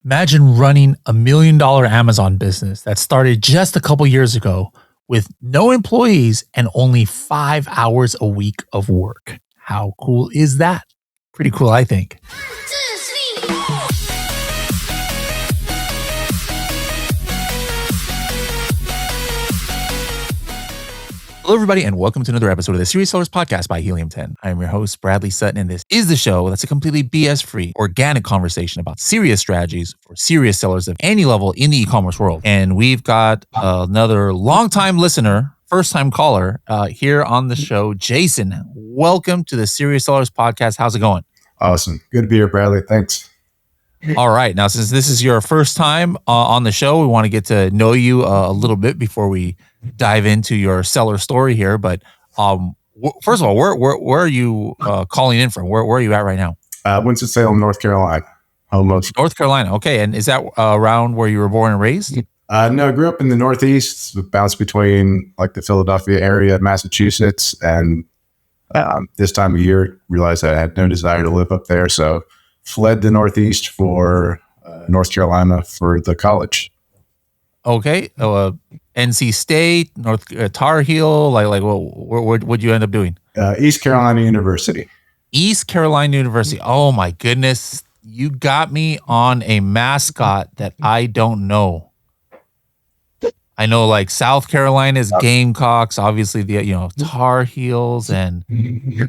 Imagine running $1 million Amazon business that started just a couple years ago with no employees and only 5 hours a week of work. How cool is that? Pretty cool, I think. Hello, everybody, and welcome to another episode of the Serious Sellers Podcast by Helium 10. I am your host, Bradley Sutton, and this is the show that's a completely BS-free, organic conversation about serious strategies for serious sellers of any level in the e-commerce world. And we've got another longtime listener, first-time caller here on the show, Jason. Welcome to the Serious Sellers Podcast. How's it going? Awesome. Good to be here, Bradley. Thanks. All right. Now, since this is your first time on the show, we want to get to know you a little bit before we dive into your seller story here. But first of all, where are you calling in from? Where are you at right now? Winston-Salem, North Carolina. Almost. North Carolina. Okay. And is that around where you were born and raised? No, I grew up in the Northeast, bounced between like the Philadelphia area, Massachusetts, and this time of year realized I had no desire to live up there. So fled the Northeast for North Carolina for the college. Okay. NC State, Tar Heel, what'd you end up doing? East Carolina University. East Carolina University. Oh my goodness. You got me on a mascot that I don't know. I know like South Carolina's Gamecocks, obviously the Tar Heels and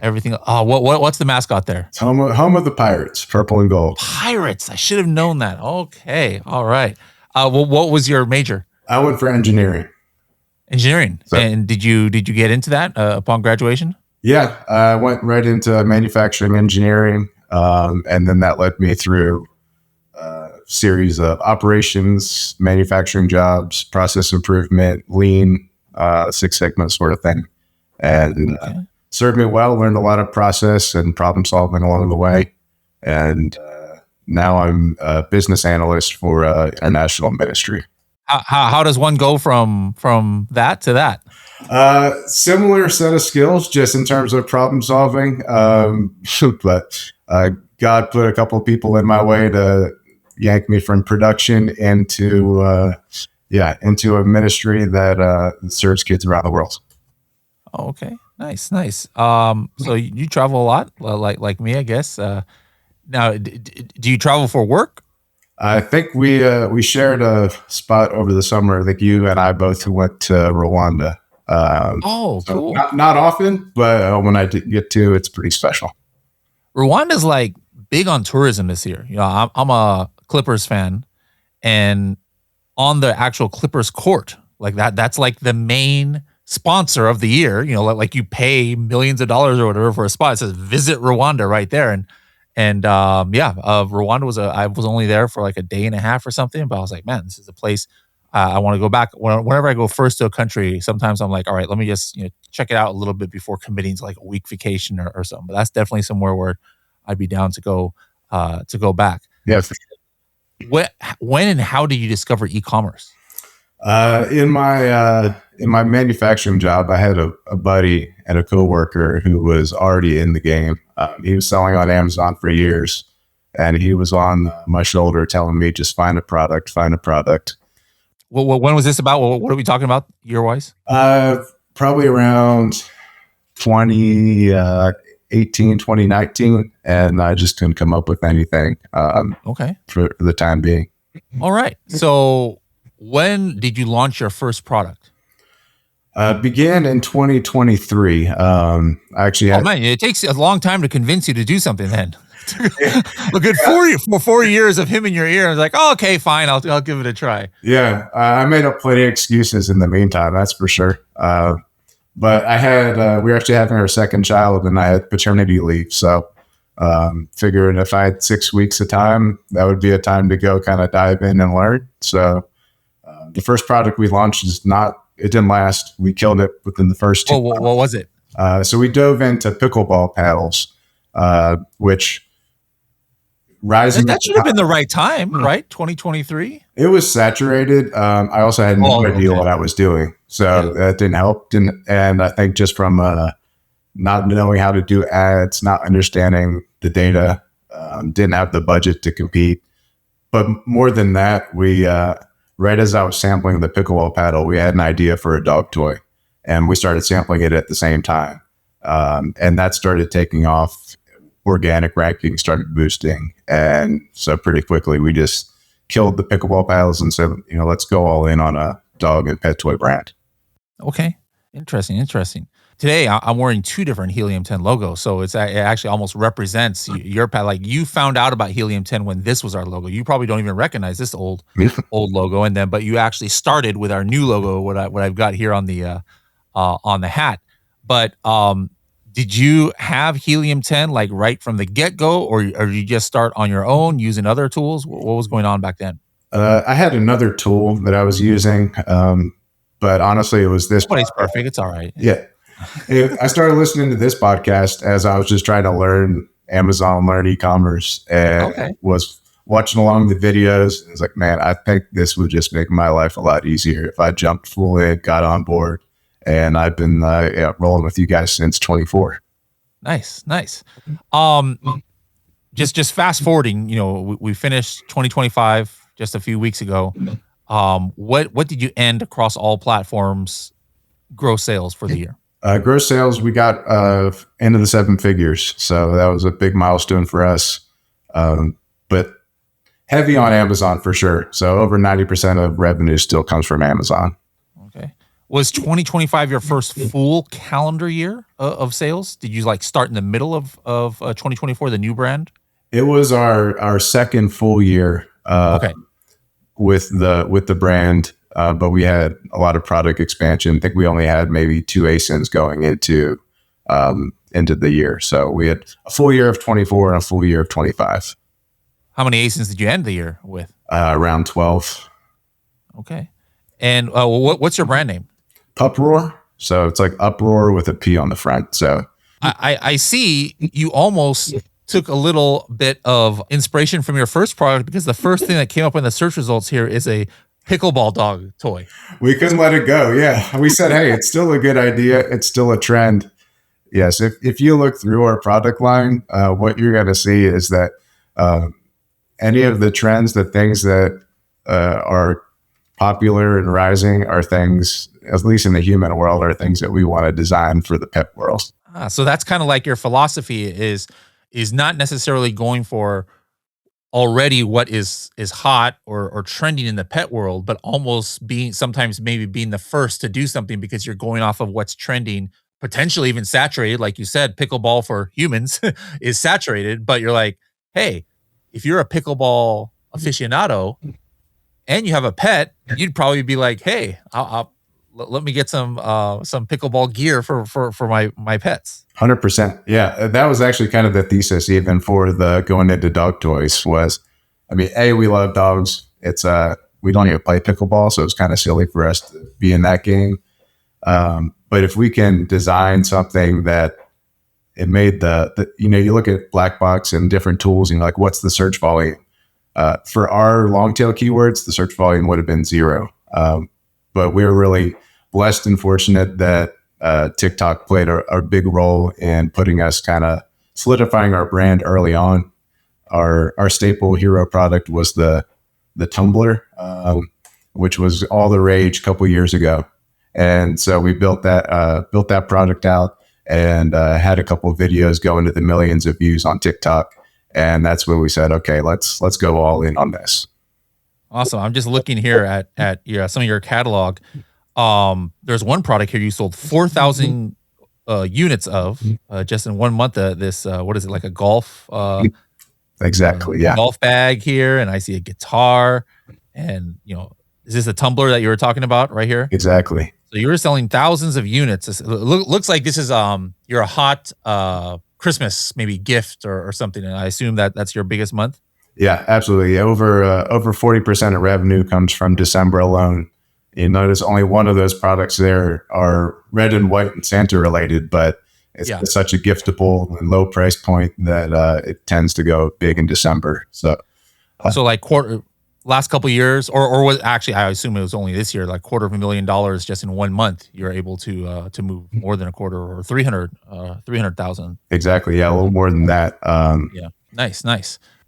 everything. Oh, what's the mascot there? It's home of the Pirates, purple and gold. Pirates. I should have known that. Okay. All right. What was your major? I went for engineering. Engineering. So, and did you get into that upon graduation? Yeah, I went right into manufacturing engineering, and then that led me through series of operations, manufacturing jobs, process improvement, lean, Six Sigma sort of thing. And served me well, learned a lot of process and problem solving along the way. And now I'm a business analyst for international ministry. How does one go from that to that? Similar set of skills, just in terms of problem solving. But God put a couple of people in my way to yank me from production into a ministry that serves kids around the world. Oh, okay, nice. So you travel a lot, like me, I guess. Now, do you travel for work? I think we shared a spot over the summer. I think you and I both went to Rwanda. Cool. Not often, but when I get to, it's pretty special. Rwanda's like big on tourism this year. I'm a Clippers fan, and on the actual Clippers court, like that's like the main sponsor of the year. Like you pay millions of dollars or whatever for a spot. It says visit Rwanda right there, and Rwanda was I was only there for like a day and a half or something, but I was like, man, this is a place I want to go back. Whenever I go first to a country, sometimes I'm like, all right, let me just check it out a little bit before committing to like a week vacation or something. But that's definitely somewhere where I'd be down to go back. Yeah. For sure. When and how did you discover e-commerce? In my manufacturing job, I had a buddy and a coworker who was already in the game. He was selling on Amazon for years, and he was on my shoulder telling me, just find a product. Well, when was this about? What are we talking about year-wise? Probably around 2018, 2019, and I just couldn't come up with anything for the time being. All right. So when did you launch your first product? Began in 2023. It takes a long time to convince you to do something then. Look at 4 years of him in your ear. I was like, oh, okay, fine. I'll give it a try. Yeah. I made up plenty of excuses in the meantime. That's for sure. But I had, we were actually having our second child, and I had paternity leave. So figuring if I had 6 weeks of time, that would be a time to go kind of dive in and learn. So the first product we launched it didn't last. We killed it within the first 2 months. What was it? So we dove into pickleball paddles, which rising. That should have been the right time, right? 2023. It was saturated. I also had no idea what I was doing, so that didn't help. And I think just from not knowing how to do ads, not understanding the data, didn't have the budget to compete. But more than that, we right as I was sampling the pickleball paddle, we had an idea for a dog toy, and we started sampling it at the same time, and that started taking off. Organic ranking started boosting, and so pretty quickly we just killed the pickleball paddles and said, let's go all in on a dog and pet toy brand. Okay. Interesting. Today, I'm wearing two different Helium 10 logos, so it actually almost represents your pet. Like, you found out about Helium 10 when this was our logo. You probably don't even recognize this old logo, but you actually started with our new logo, what I've got here on the hat. But did you have Helium 10 like right from the get go, or you just start on your own using other tools? What was going on back then? I had another tool that I was using, but honestly, it was this. Nobody's perfect. It's all right. Yeah. I started listening to this podcast as I was just trying to learn Amazon, learn e-commerce, and was watching along the videos. I was like, man, I think this would just make my life a lot easier if I jumped full in, got on board, and I've been rolling with you guys since 24. Nice. Just fast forwarding, we finished 2025 just a few weeks ago. What did you end across all platforms gross sales for the year? Gross sales, we got into the seven figures. So that was a big milestone for us. But heavy on Amazon for sure. So over 90% of revenue still comes from Amazon. Okay. Was 2025 your first full calendar year of sales? Did you start in the middle of 2024, the new brand? It was our second full year with the brand. But we had a lot of product expansion. I think we only had maybe 2 ASINs going into the year. So we had a full year of 24 and a full year of 25. How many ASINs did you end the year with? Around 12. Okay. And what's your brand name? Puproar. So it's like uproar with a P on the front. So I see you almost took a little bit of inspiration from your first product, because the first thing that came up in the search results here is a pickleball dog toy. We couldn't let it go. Yeah. We said, hey, it's still a good idea. It's still a trend. Yes. If you look through our product line, what you're going to see is that any of the trends, the things that are popular and rising are things, at least in the human world, are things that we want to design for the pet world. So that's kind of like your philosophy is not necessarily going for already what is hot or trending in the pet world, but almost sometimes maybe being the first to do something because you're going off of what's trending, potentially even saturated. Like you said, pickleball for humans is saturated, but you're like, hey, if you're a pickleball aficionado and you have a pet, you'd probably be like, hey, let me get some pickleball gear for my pets. 100%. Yeah. That was actually kind of the thesis even for the going into dog toys was, we love dogs. It's we don't even play pickleball, so it's kind of silly for us to be in that game. But if we can design something that it made you look at Black Box and different tools and you're like, what's the search volume? For our long tail keywords, the search volume would have been 0. But we were really blessed and fortunate that TikTok played a big role in putting us kind of solidifying our brand early on. Our staple hero product was the tumbler, which was all the rage a couple years ago. And so we built that product out and had a couple of videos go into the millions of views on TikTok. And that's when we said, okay, let's go all in on this. Awesome. I'm just looking here at some of your catalog. There's one product here you sold 4,000 units of just in 1 month. This what is it, like a golf? Exactly. Yeah. Golf bag here, and I see a guitar, and is this a tumbler that you were talking about right here? Exactly. So you were selling thousands of units. It looks like this is you're a hot Christmas maybe gift or something, and I assume that's your biggest month. Yeah, absolutely. Over 40% of revenue comes from December alone. You notice only one of those products there are red and white and Santa related, but it's such a giftable and low price point that it tends to go big in December. So like last couple of years, or was actually, I assume it was only this year, like $250,000 just in 1 month, you're able to move more than a quarter or 300,000. Exactly. Yeah. A little more than that. Yeah. Nice.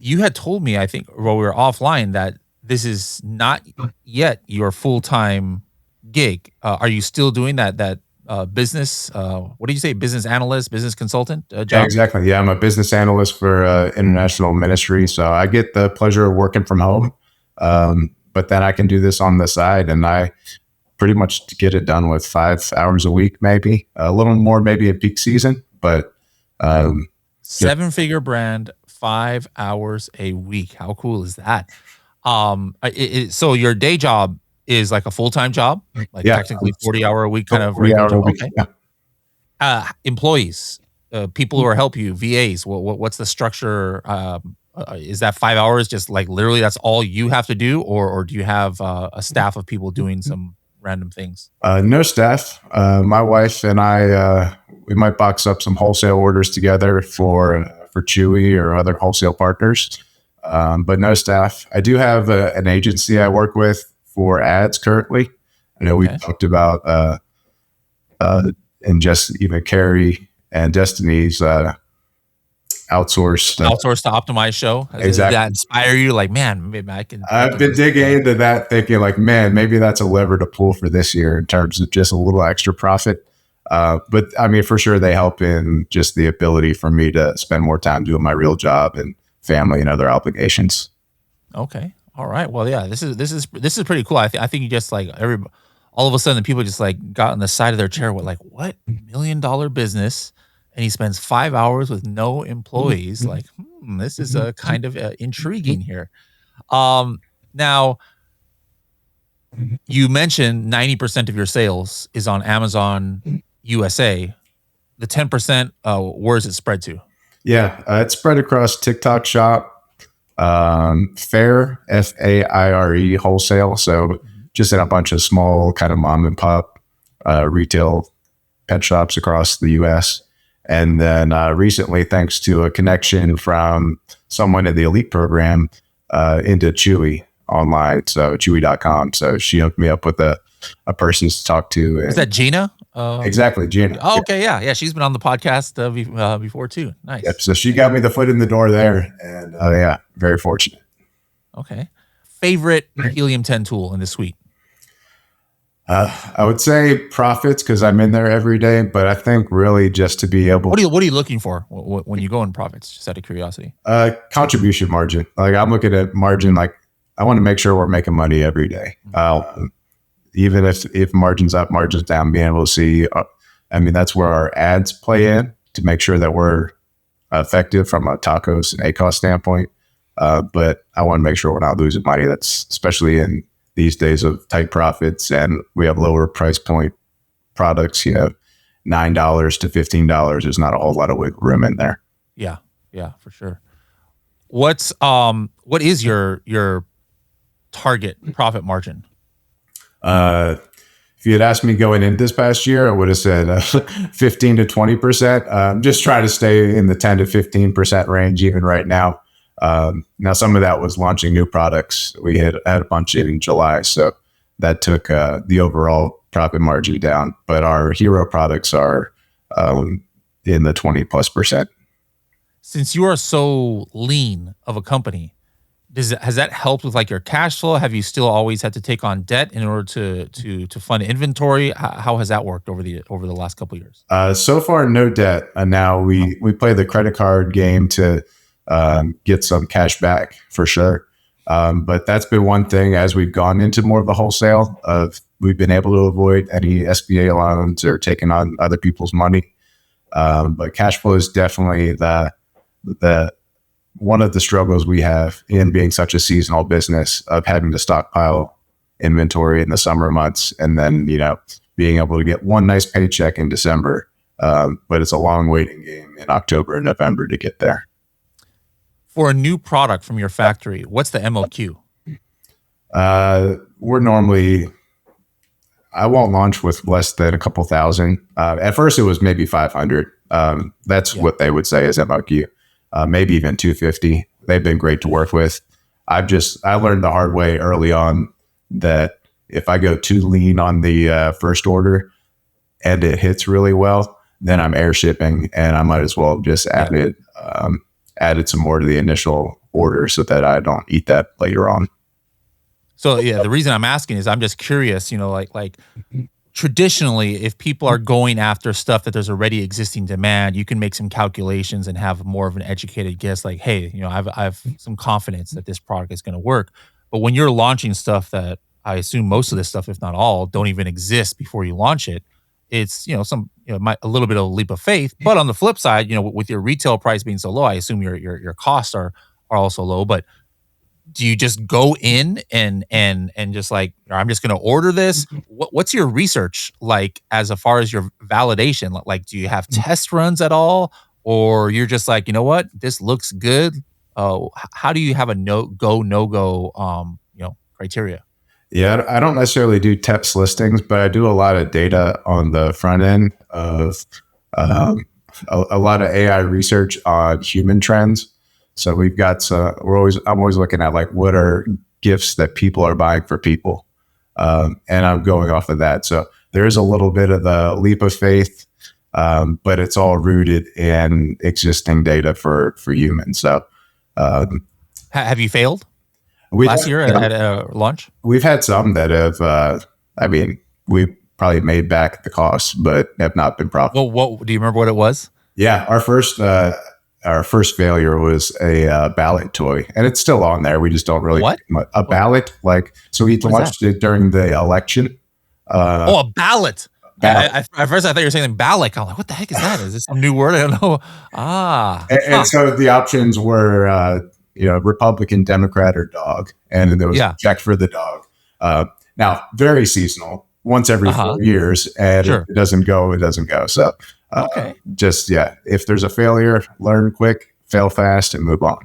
you had told me, I think, while we were offline, that this is not yet your full time gig. Are you still doing that business? What did you say? Business analyst, business consultant Yeah, job? exactly. Yeah, I'm a business analyst for international ministry, so I get the pleasure of working from home. But then I can do this on the side, and I pretty much get it done with 5 hours a week, maybe a little more, maybe at peak season. But yeah, 7-figure brand, 5 hours a week. How cool is that? So your day job is like a full time job, like yeah, technically 40-hour a week kind of 40 regular hour a job. week. Okay. Yeah. Employees, people who are help you, VAs. What's the structure? Is that 5 hours just like literally that's all you have to do, or do you have a staff of people doing some random things? No staff. My wife and I, we might box up some wholesale orders together for Chewy or other wholesale partners, but no staff. I do have an agency I work with for ads currently. I know we Okay. talked about and just even Carrie and Destiny's outsourced. Outsource to optimize show. Does that Exactly. inspire you? Like, man, maybe I I've can been just digging into that, thinking like, man, maybe that's a lever to pull for this year in terms of just a little extra profit. But I mean, for sure, they help in just the ability for me to spend more time doing my real job and family and other obligations. Okay. All right. Well, yeah, this is pretty cool. I think you just like all of a sudden the people just like got on the side of their chair with like, what $1 million business? And he spends 5 hours with no employees. Like, this is a kind of intriguing here. Now you mentioned 90% of your sales is on Amazon USA. The 10%, where is it spread to? Yeah, it's spread across TikTok Shop, Fair, FAIRE wholesale. So just in a bunch of small kind of mom and pop retail pet shops across the US. And then recently, thanks to a connection from someone in the elite program into Chewy online, so chewy.com. So she hooked me up with a person to talk to. Is And that Gina? exactly, Gina. Oh, okay, yeah. She's been on the podcast before too. Yep. Nice. So she got me the foot in the door there. And yeah, very fortunate. Okay. Favorite Helium 10 tool in the suite? I would say profits because I'm in there every day, but I think really just to be able What are you looking for when you go in profits? Just out of curiosity. contribution margin. Like I'm looking at margin, like I want to make sure we're making money every day. Even if margins up, margins down, being able to see, I mean, that's where our ads play in to make sure that we're effective from a tacos and ACOS standpoint. But I want to make sure we're not losing money. That's especially in these days of tight profits, and we have lower price point products, $9 to $15. There's not a whole lot of wiggle room in there. Yeah, for sure. What is your target profit margin? If you had asked me going in this past year, I would have said 15 to 20%. Just try to stay in the 10 to 15% range even right now. Now, some of that was launching new products. We had a bunch in July, so that took the overall profit margin down. But our hero products are in the 20+%. Since you are so lean of a company, has that helped with like your cash flow? Have you still always had to take on debt in order to fund inventory? How has that worked over the last couple of years? So far, no debt. And now we play the credit card game to get some cash back for sure. But that's been one thing as we've gone into more of the wholesale we've been able to avoid any SBA loans or taking on other people's money. But cash flow is definitely the one of the struggles we have in being such a seasonal business of having to stockpile inventory in the summer months and then, being able to get one nice paycheck in December. But it's a long waiting game in October and November to get there. For a new product from your factory, what's the MOQ? We're normally, I won't launch with less than a couple thousand. At first it was maybe 500. That's what they would say is MOQ. Maybe even 250. They've been great to work with. I learned the hard way early on that if I go too lean on the first order and it hits really well, then I'm air shipping and I might as well just added some more to the initial order so that I don't eat that later on. So yeah, the reason I'm asking is I'm just curious, like traditionally, if people are going after stuff that there's already existing demand, you can make some calculations and have more of an educated guess like, hey, I've some confidence that this product is going to work. But when you're launching stuff that I assume most of this stuff, if not all, don't even exist before you launch it, it's, a little bit of a leap of faith. But on the flip side, with your retail price being so low, I assume your costs are also low. But do you just go in and just like, I'm just going to order this? What's your research like as far as your validation? Like, do you have test runs at all, or you're just like, you know what, this looks good? How do you have a no go criteria? Yeah, I don't necessarily do test listings, but I do a lot of data on the front end of a lot of AI research on human trends. So we've got I'm always looking at like what are gifts that people are buying for people, and I'm going off of that. So there's a little bit of the leap of faith, but it's all rooted in existing data for humans. So Have you failed last year at launch? We've had some that have. We probably made back the costs, but have not been profitable. Well, what do you remember what it was? Yeah, our first failure was a ballot toy, and it's still on there. We just don't really a ballot. Like, so we launched it during the election. A ballot. At first, I thought you were saying ballot. I'm like, what the heck is that? Is this some new word? I don't know. And so the options were, Republican, Democrat, or dog, and there was check for the dog. Now, very seasonal, once every 4 years, and if it doesn't go, it doesn't go. So. If there's a failure, learn quick, fail fast, and move on.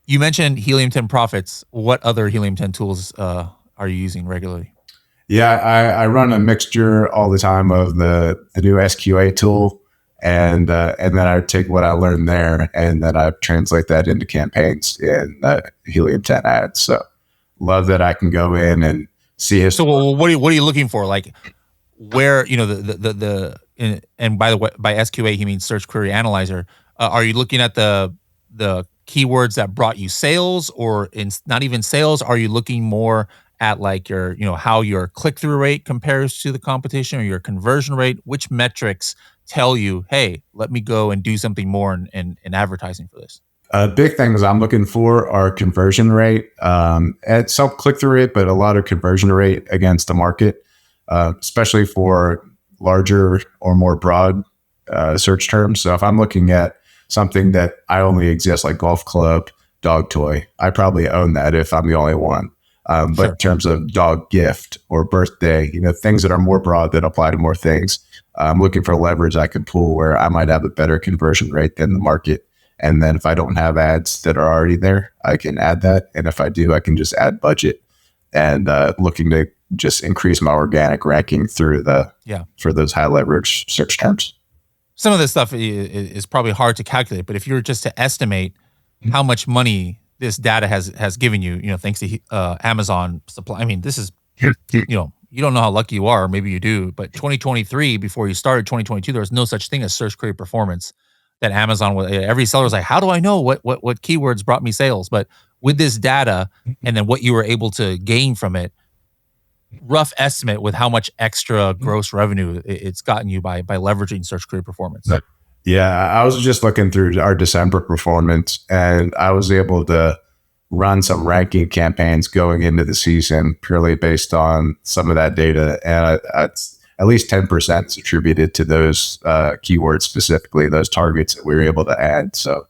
You mentioned Helium 10 Profits. What other Helium 10 tools are you using regularly? Yeah, I run a mixture all the time of the new SQA tool, and then I take what I learned there, and then I translate that into campaigns in Helium 10 ads. So love that I can go in and see it. So what are you looking for? Like, where and by the way, by SQA he means Search Query Analyzer. Are you looking at the keywords that brought you sales, or not even sales? Are you looking more at like your how your click-through rate compares to the competition, or your conversion rate? Which metrics tell you, hey, let me go and do something more in advertising for this? Big things I'm looking for are conversion rate, and some click-through rate, but a lot of conversion rate against the market, especially for larger or more broad search terms. So if I'm looking at something that I only exist, like golf club, dog toy, I probably own that if I'm the only one. But in terms of dog gift or birthday, things that are more broad that apply to more things, I'm looking for leverage I can pull where I might have a better conversion rate than the market. And then if I don't have ads that are already there, I can add that. And if I do, I can just add budget and looking to just increase my organic ranking through for those high leverage search terms. Some of this stuff is probably hard to calculate, but if you were just to estimate how much money this data has given you, thanks to Amazon supply. I mean, this is, you don't know how lucky you are, or maybe you do, but 2023, before you started 2022, there was no such thing as search query performance that Amazon, every seller was like, how do I know what keywords brought me sales? But with this data and then what you were able to gain from it, rough estimate with how much extra gross revenue it's gotten you by leveraging search query performance. Yeah, I was just looking through our December performance, and I was able to run some ranking campaigns going into the season purely based on some of that data. And at least 10% is attributed to those keywords, specifically those targets that we were able to add. So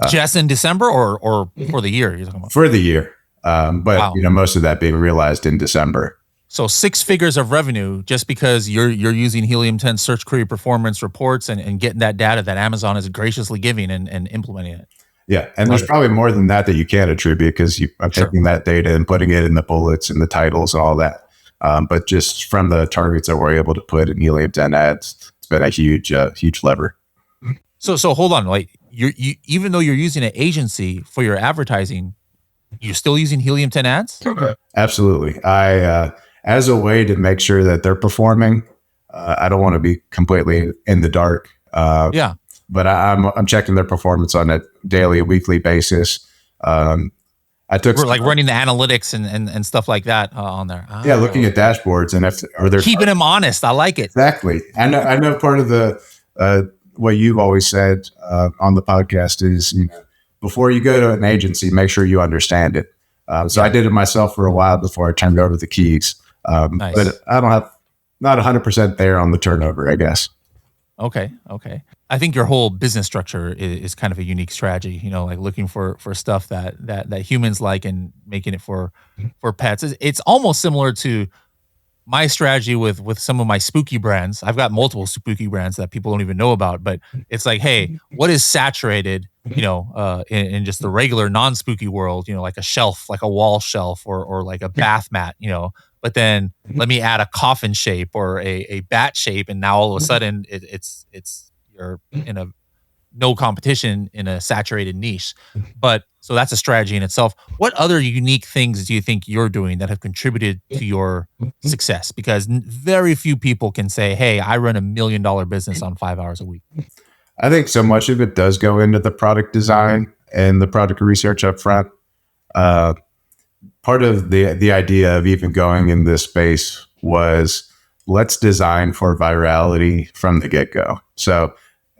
just in December or for the year you're talking about? For the year. But wow. Most of that being realized in December. So 6 figures of revenue just because you're using Helium 10 search query performance reports and getting that data that Amazon is graciously giving and implementing it. Yeah. And there's probably more than that you can't attribute because I'm taking that data and putting it in the bullets and the titles and all that. But just from the targets that we're able to put in Helium 10 ads, it's been a huge lever. So hold on, like you even though you're using an agency for your advertising, you're still using Helium 10 ads? Absolutely. I as a way to make sure that they're performing. I don't want to be completely in the dark. but I'm checking their performance on a daily, weekly basis. I took We're like running the analytics and stuff like that on there. Yeah, looking at dashboards and if are there keeping them honest. I like it. Exactly. I know part of the what you've always said on the podcast is, before you go to an agency, make sure you understand it. So I did it myself for a while before I turned over the keys. Nice. But I don't have not 100% there on the turnover, I guess. Okay. I think your whole business structure is kind of a unique strategy, like looking for stuff that humans like and making it for pets. It's almost similar to my strategy with some of my spooky brands. I've got multiple spooky brands that people don't even know about, but it's like, hey, what is saturated, in just the regular non-spooky world, like a shelf, like a wall shelf or like a bath mat, but then let me add a coffin shape or a bat shape. And now all of a sudden it's you're in a no competition in a saturated niche. But so that's a strategy in itself. What other unique things do you think you're doing that have contributed to your success? Because very few people can say, hey, I run $1 million business on 5 hours a week. I think so much of it does go into the product design and the product research up front. Part of the idea of even going in this space was, let's design for virality from the get-go. So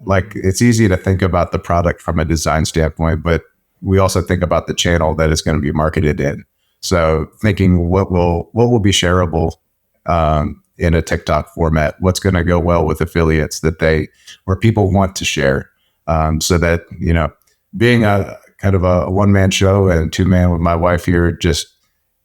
like, it's easy to think about the product from a design standpoint, but we also think about the channel that it's going to be marketed in. So thinking what will be shareable in a TikTok format, what's going to go well with affiliates where people want to share, so that, being a kind of a one-man show and two-man with my wife here, just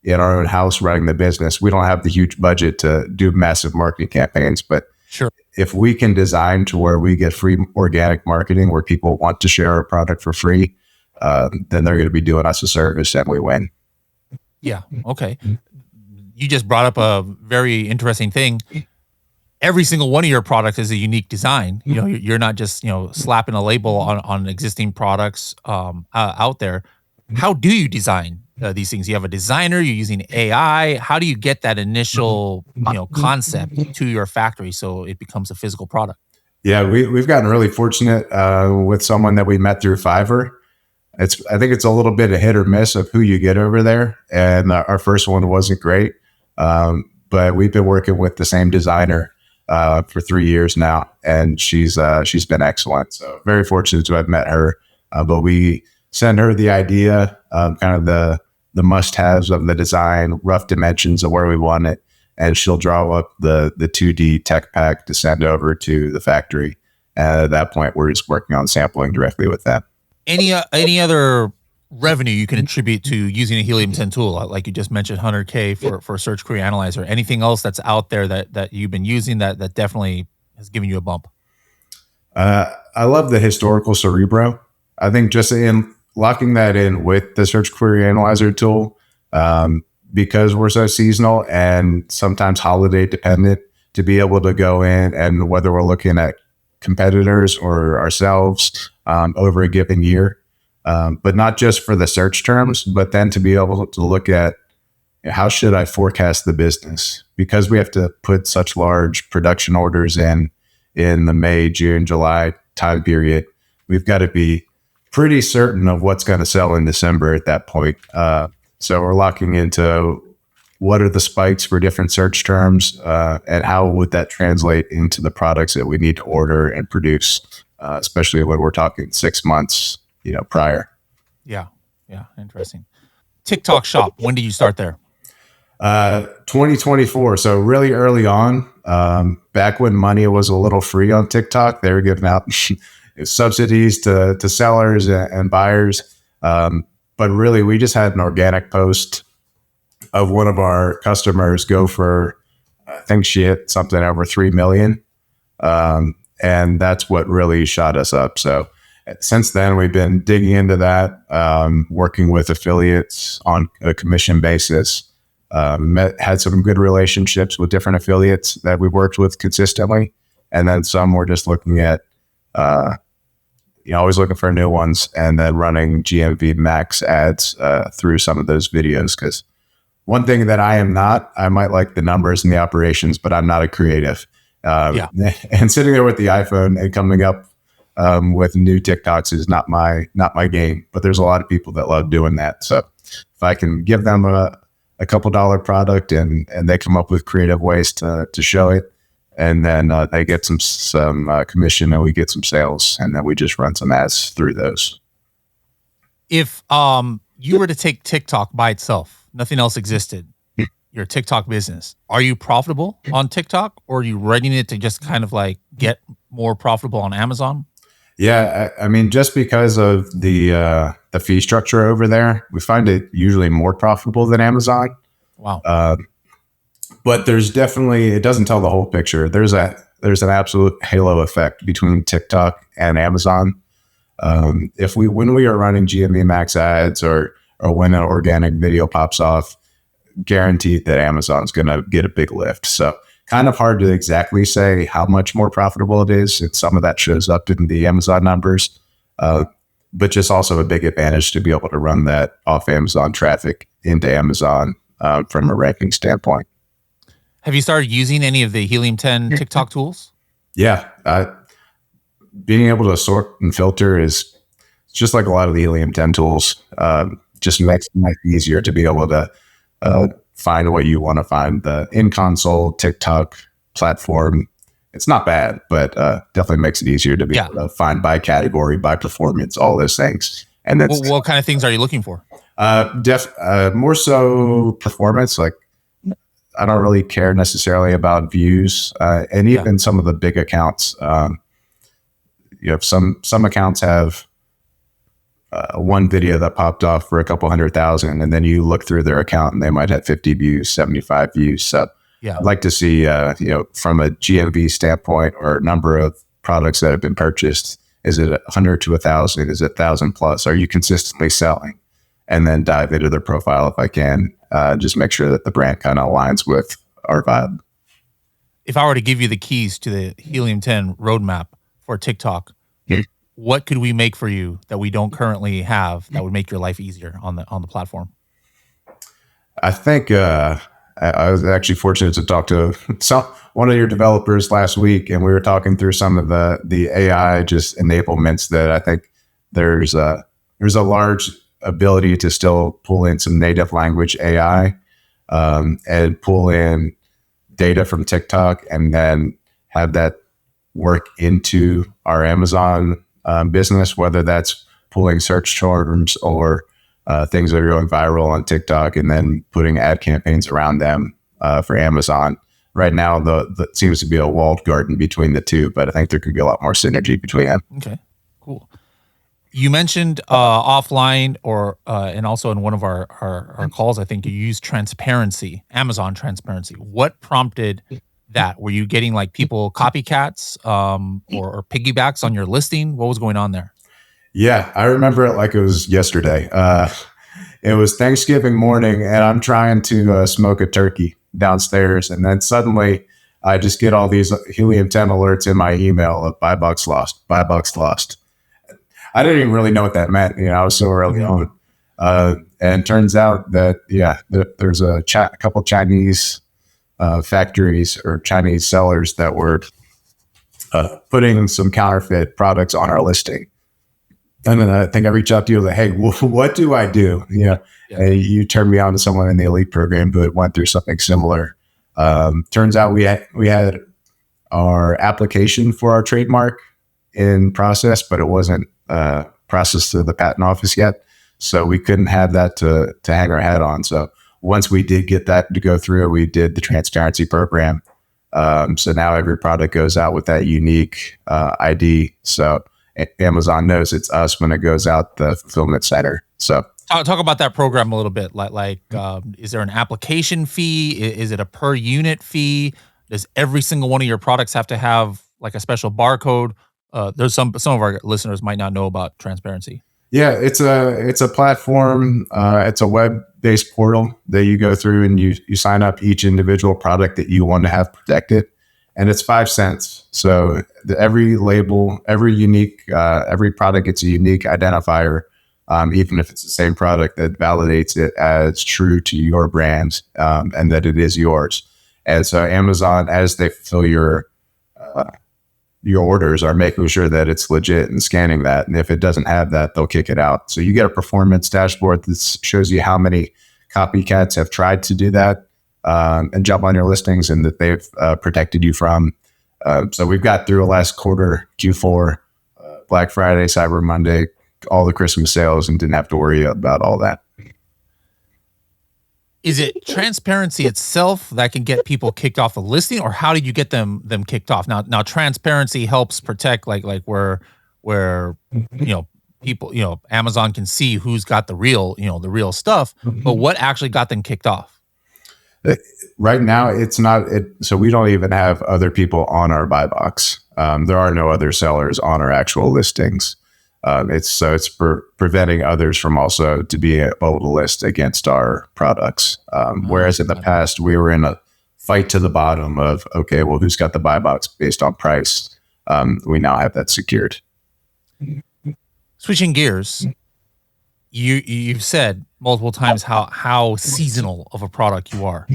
in our own house running the business, we don't have the huge budget to do massive marketing campaigns, but sure, if we can design to where we get free organic marketing where people want to share our product for free, then they're going to be doing us a service and we win. Yeah. Okay. You just brought up a very interesting thing. Every single one of your products is a unique design. You're not just, slapping a label on existing products out there. How do you design these things? You have a designer, you're using AI. How do you get that initial, concept to your factory so it becomes a physical product? Yeah, we've gotten really fortunate with someone that we met through Fiverr. I think it's a little bit of hit or miss of who you get over there. And our first one wasn't great, but we've been working with the same designer for 3 years now, and she's been excellent. So very fortunate to have met her. But we send her the idea, kind of the must-haves of the design, rough dimensions of where we want it, and she'll draw up the 2D tech pack to send over to the factory. And at that point, we're just working on sampling directly with them. Any other revenue you can attribute to using a Helium 10 tool? Like you just mentioned, 100K for Search Query Analyzer. Anything else that's out there that you've been using that definitely has given you a bump? I love the historical Cerebro. I think just in locking that in with the Search Query Analyzer tool, because we're so seasonal and sometimes holiday dependent, to be able to go in and whether we're looking at competitors or ourselves over a given year, but not just for the search terms, but then to be able to look at how should I forecast the business, because we have to put such large production orders in the May, June, July time period. We've got to be pretty certain of what's going to sell in December at that point. So we're locking into what are the spikes for different search terms, and how would that translate into the products that we need to order and produce, especially when we're talking 6 months, prior. Yeah. Interesting. TikTok shop. When did you start there? 2024. So really early on, back when money was a little free on TikTok, they were giving out subsidies to sellers and buyers. But really, we just had an organic post of one of our customers go for, I think she hit something over 3 million. And that's what really shot us up. So since then, we've been digging into that, working with affiliates on a commission basis. Had some good relationships with different affiliates that we've worked with consistently. And then some we're just looking at, always looking for new ones, and then running GMV max ads through some of those videos. Because one thing that I might like the numbers and the operations, but I'm not a creative. And sitting there with the iPhone and coming up with new TikToks is not my game, but there's a lot of people that love doing that. So if I can give them a couple dollar product and they come up with creative ways to show it, and then they get some commission and we get some sales, and then we just run some ads through those. If you were to take TikTok by itself, nothing else existed, your TikTok business, are you profitable on TikTok, or are you running it to just kind of like get more profitable on Amazon? Yeah, I mean, just because of the fee structure over there, we find it usually more profitable than Amazon. Wow. But there's definitely, it doesn't tell the whole picture. There's an absolute halo effect between TikTok and Amazon. When we are running GMV Max ads or when an organic video pops off, guaranteed that Amazon's going to get a big lift. So kind of hard to exactly say how much more profitable it is. And some of that shows up in the Amazon numbers, but just also a big advantage to be able to run that off Amazon traffic into Amazon from a ranking standpoint. Have you started using any of the Helium 10 TikTok tools? Yeah. Being able to sort and filter is just like a lot of the Helium 10 tools. Just makes it easier to be able to find what you want to find. The in-console TikTok platform, it's not bad, but definitely makes it easier to be able to find by category, by performance, all those things. And that's what kind of things are you looking for? More so performance. Like, I don't really care necessarily about views, and even some of the big accounts. You have some accounts have one video that popped off for a couple 100,000, and then you look through their account and they might have 50 views, 75 views. So I'd like to see, from a GMV standpoint or number of products that have been purchased, is it 100 to 1,000? Is it 1,000 plus? Are you consistently selling? And then dive into their profile if I can. Just make sure that the brand kind of aligns with our vibe. If I were to give you the keys to the Helium 10 roadmap for TikTok, what could we make for you that we don't currently have that would make your life easier on the platform? I think I was actually fortunate to talk to one of your developers last week, and we were talking through some of the AI just enablements that I think there's a large ability to still pull in some native language AI and pull in data from TikTok and then have that work into our Amazon business, whether that's pulling search terms or things that are going viral on TikTok and then putting ad campaigns around them for Amazon. Right now, that seems to be a walled garden between the two, but I think there could be a lot more synergy between them. Okay, cool. You mentioned offline and also in one of our calls, I think you used transparency, Amazon transparency. What prompted that? Were you getting like people copycats or piggybacks on your listing? What was going on there? Yeah, I remember it like it was yesterday. It was Thanksgiving morning and I'm trying to smoke a turkey downstairs. And then suddenly I just get all these Helium 10 alerts in my email of buy box lost, buy box lost. I didn't even really know what that meant. I was so early on. And turns out that, there's a couple Chinese factories or Chinese sellers that were putting some counterfeit products on our listing. And then I think I reached out to you like, hey, what do I do? And you turned me on to someone in the elite program who had went through something similar. Turns out we had our application for our trademark in process, but it wasn't processed through the patent office yet. So we couldn't have that to hang our hat on. So once we did get that to go through, we did the transparency program. So now every product goes out with that unique ID. So Amazon knows it's us when it goes out the fulfillment center. So talk about that program a little bit. Like, is there an application fee? Is it a per unit fee? Does every single one of your products have to have like a special barcode? There's some of our listeners might not know about transparency. Yeah, it's a platform. It's a web-based portal that you go through and you sign up each individual product that you want to have protected, and it's 5 cents. So every label, every product gets a unique identifier, even if it's the same product, that validates it as true to your brand and that it is yours. And so Amazon, as they fulfill your orders are making sure that it's legit and scanning that. And if it doesn't have that, they'll kick it out. So you get a performance dashboard that shows you how many copycats have tried to do that and jump on your listings and that they've protected you from. So we've got through the last quarter, Q4, Black Friday, Cyber Monday, all the Christmas sales, and didn't have to worry about all that. Is it transparency itself that can get people kicked off a listing, or how did you get them kicked off? Now transparency helps protect like where people, Amazon can see who's got the real stuff, but what actually got them kicked off? Right now, it's not it. So we don't even have other people on our buy box. There are no other sellers on our actual listings. It's preventing others from also to be able to list against our products. Whereas in the past, we were in a fight to the bottom of, okay, well, who's got the buy box based on price? We now have that secured. Switching gears, you've said multiple times how seasonal of a product you are.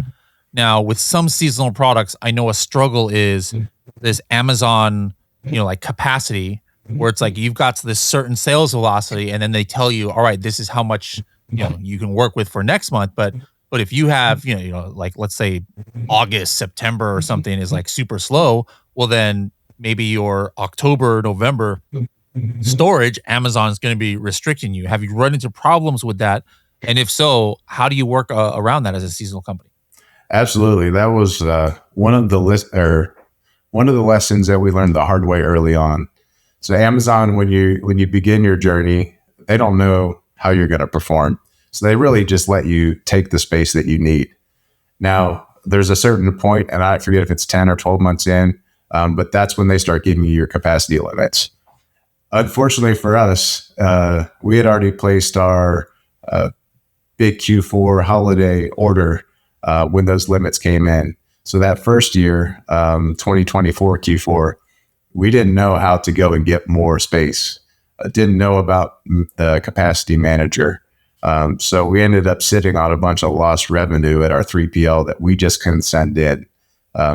Now, with some seasonal products, I know a struggle is this Amazon, like capacity, where it's like you've got this certain sales velocity, and then they tell you, all right, this is how much you can work with for next month. But if you have like let's say August, September or something is like super slow, well then maybe your October, November storage, Amazon is going to be restricting you. Have you run into problems with that? And if so, how do you work around that as a seasonal company? Absolutely, that was one of the lessons that we learned the hard way early on. So Amazon, when you begin your journey, they don't know how you're going to perform. So they really just let you take the space that you need. Now, there's a certain point, and I forget if it's 10 or 12 months in, but that's when they start giving you your capacity limits. Unfortunately for us, we had already placed our big Q4 holiday order when those limits came in. So that first year, 2024 Q4, we didn't know how to go and get more space. Didn't know about the capacity manager. So we ended up sitting on a bunch of lost revenue at our 3PL that we just couldn't send in.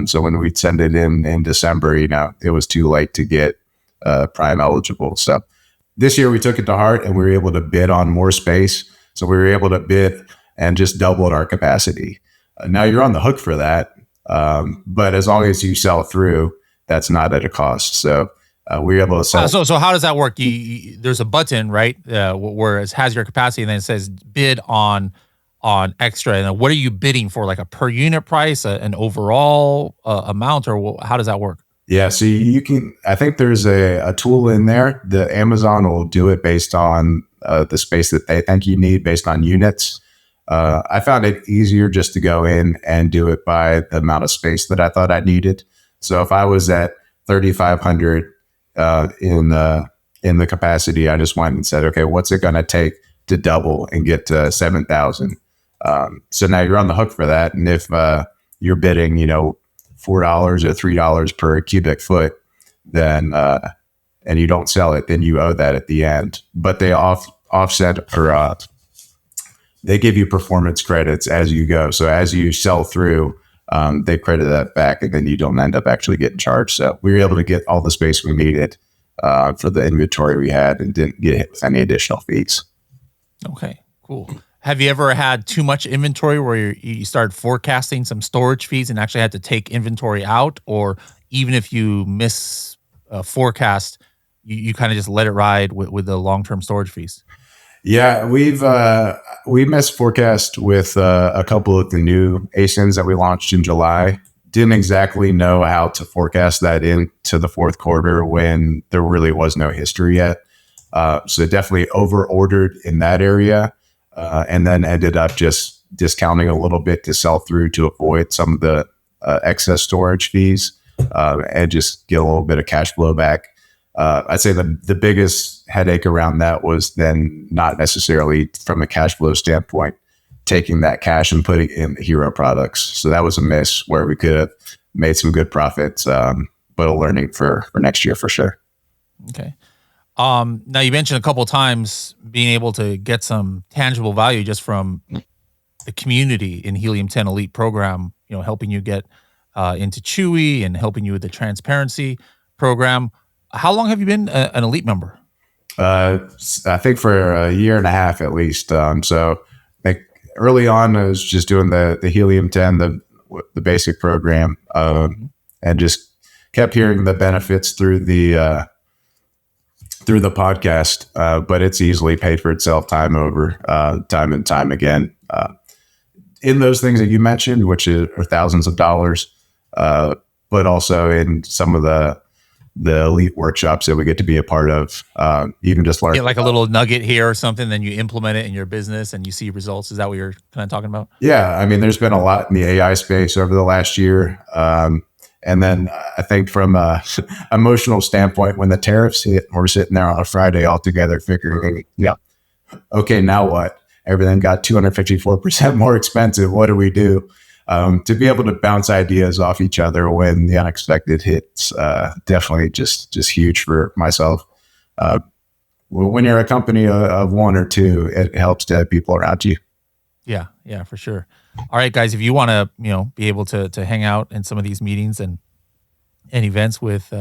So when we'd send it in December, it was too late to get Prime eligible. So this year we took it to heart and we were able to bid on more space. So we were able to bid and just doubled our capacity. Now you're on the hook for that. But as long as you sell through, that's not at a cost. So we're able to sell. So how does that work? There's a button, right, where it has your capacity, and then it says bid on extra. And what are you bidding for? Like a per unit price, an overall amount, or how does that work? Yeah, so you can. I think there's a tool in there. The Amazon will do it based on the space that they think you need, based on units. I found it easier just to go in and do it by the amount of space that I thought I needed. So if I was at 3,500 in the capacity, I just went and said, okay, what's it going to take to double and get to 7,000? So now you're on the hook for that. And if you're bidding, $4 or $3 per cubic foot, then and you don't sell it, then you owe that at the end. But they offset or they give you performance credits as you go. So as you sell through, they credit that back, and then you don't end up actually getting charged. So we were able to get all the space we needed for the inventory we had and didn't get hit with any additional fees. Okay, cool. Have you ever had too much inventory where you started forecasting some storage fees and actually had to take inventory out? Or even if you miss forecast, you kind of just let it ride with the long-term storage fees? Yeah, we missed forecast with a couple of the new ASINs that we launched in July. Didn't exactly know how to forecast that into the fourth quarter when there really was no history yet. So definitely over-ordered in that area, and then ended up just discounting a little bit to sell through to avoid some of the excess storage fees and just get a little bit of cash flow back. I'd say the biggest headache around that was then not necessarily from a cash flow standpoint, taking that cash and putting it in the hero products. So that was a miss where we could have made some good profits, but a learning for next year for sure. Okay. Now you mentioned a couple of times being able to get some tangible value just from the community in Helium 10 Elite program, helping you get into Chewy and helping you with the transparency. program. How long have you been an elite member? I think for a year and a half at least. So like early on, I was just doing the Helium 10, the basic program, and just kept hearing the benefits through the podcast. But it's easily paid for itself time and time again. In those things that you mentioned, which are thousands of dollars, but also in some of the elite workshops that we get to be a part of, even just learn. Get like a little nugget here or something, then you implement it in your business and you see results. Is that what you're kind of talking about? Yeah. I mean, there's been a lot in the AI space over the last year. And then I think from a emotional standpoint, when the tariffs hit, we're sitting there on a Friday all together figuring, okay, now what? Everything got 254% more expensive. What do we do? To be able to bounce ideas off each other when the unexpected hits, definitely just huge for myself. When you're a company of one or two, it helps to have people around you. Yeah, for sure. All right, guys, if you want to, be able to hang out in some of these meetings and events with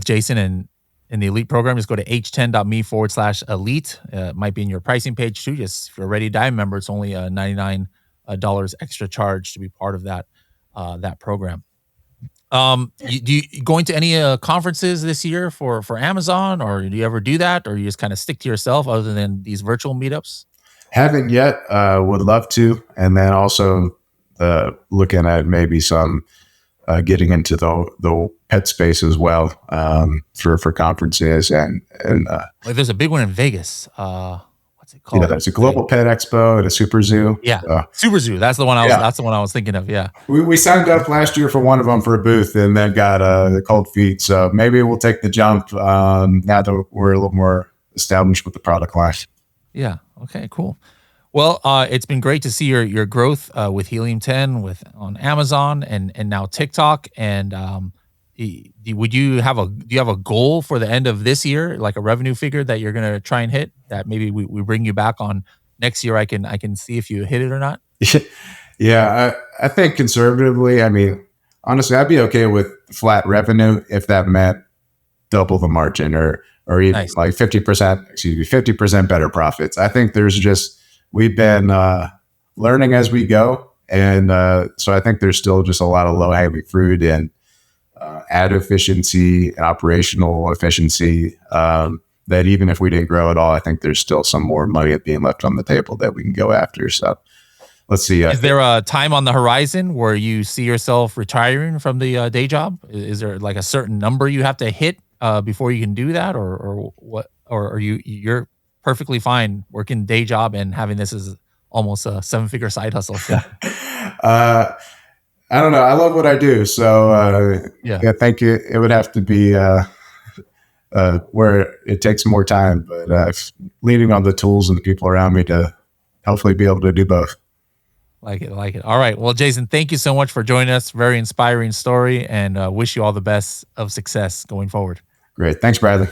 Jason and in the elite program, just go to h10.me/elite. It might be in your pricing page too. Just if you're a Ready to Die member, it's only $99 extra charge to be part of that program. You going to any conferences this year for Amazon, or do you ever do that, or you just kind of stick to yourself other than these virtual meetups? Haven't yet. Would love to, and then also looking at maybe some getting into the pet space as well, for conferences and like there's a big one in Vegas. What's it called? There's a global pet expo and a super zoo. Yeah, super zoo. That's the one That's the one I was thinking of. Yeah, we signed up last year for one of them for a booth, and then got the cold feet. So maybe we'll take the jump now that we're a little more established with the product line. Yeah. Okay. Cool. Well, it's been great to see your growth with Helium 10 on Amazon and now TikTok. And do you have a goal for the end of this year, like a revenue figure that you're going to try and hit, that maybe we bring you back on next year? I can see if you hit it or not. Yeah, I think conservatively, I mean, honestly, I'd be okay with flat revenue if that meant double the margin or even Nice. like 50% better profits. I think we've been learning as we go. And so I think there's still just a lot of low hanging fruit in ad efficiency and operational efficiency, that even if we didn't grow at all, I think there's still some more money being left on the table that we can go after. So let's see. Is there a time on the horizon where you see yourself retiring from the day job? Is there like a certain number you have to hit before you can do that, or what? Or are you're perfectly fine working day job and having this as almost a 7-figure side hustle? I don't know. I love what I do. So yeah, thank you. It would have to be where it takes more time, but leaning on the tools and the people around me to hopefully be able to do both. Like it. All right. Well, Jason, thank you so much for joining us. Very inspiring story, and wish you all the best of success going forward. Great. Thanks, Bradley.